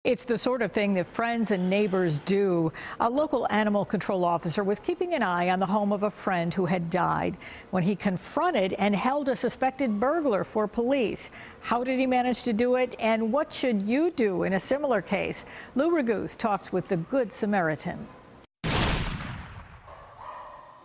It's the sort of thing that friends and neighbors do. A local animal control officer was keeping an eye on the home of a friend who had died when he confronted and held a suspected burglar for police. How did he manage to do it, and what should you do in a similar case? Lou Raguse talks with the Good Samaritan.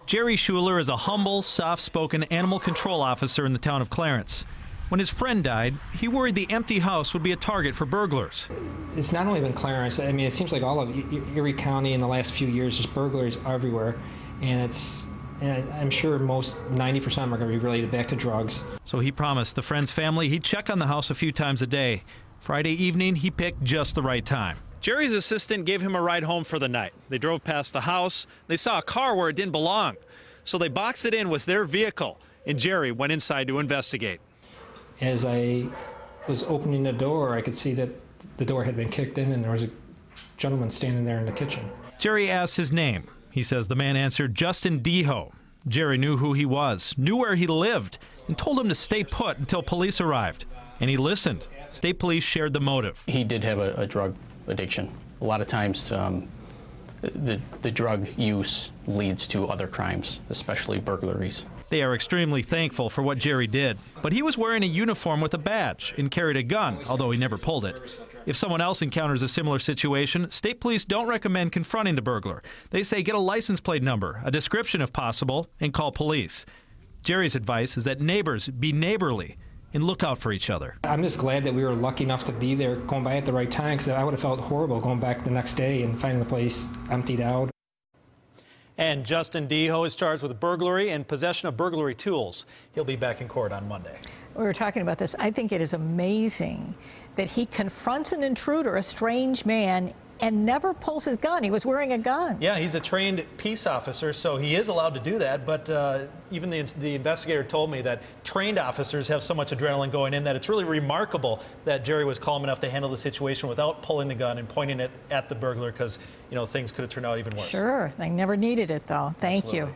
Jerry Schuler is a humble, soft-spoken animal control officer in the town of Clarence. When his friend died, he worried the empty house would be a target for burglars. It's not only been Clarence. I mean, it seems like all of Erie County in the last few years, there's burglaries everywhere. And I'm sure most 90% of them are going to be related back to drugs. So he promised the friend's family he'd check on the house a few times a day. Friday evening, he picked just the right time. Jerry's assistant gave him a ride home for the night. They drove past the house. They saw a car where it didn't belong. So they boxed it in with their vehicle, and Jerry went inside to investigate. As I was opening the door, I could see that the door had been kicked in and there was a gentleman standing there in the kitchen. Jerry asked his name. He says the man answered Justin Deho. Jerry knew who he was, knew where he lived, and told him to stay put until police arrived. And he listened. State police shared the motive. He did have a drug addiction. A lot of times the drug use leads to other crimes, especially burglaries. They are extremely thankful for what Jerry did, but he was wearing a uniform with a badge and carried a gun, although he never pulled it. If someone else encounters a similar situation, state police don't recommend confronting the burglar. They say get a license plate number, a description if possible, and call police. Jerry's advice is that neighbors be neighborly and look out for each other. I'm just glad that we were lucky enough to be there going by at the right time, because I would have felt horrible going back the next day and finding the place emptied out. And Justin Deho is charged with burglary and possession of burglary tools. He'll be back in court on Monday. We were talking about this. I think it is amazing that he confronts an intruder, a strange man, and never pulls his gun. He was wearing a gun. Yeah, he's a trained peace officer, so he is allowed to do that. But even the investigator told me that trained officers have so much adrenaline going in that it's really remarkable that Jerry was calm enough to handle the situation without pulling the gun and pointing it at the burglar, because, you know, things could have turned out even worse. Sure. They never needed it, though. Thank Absolutely. you.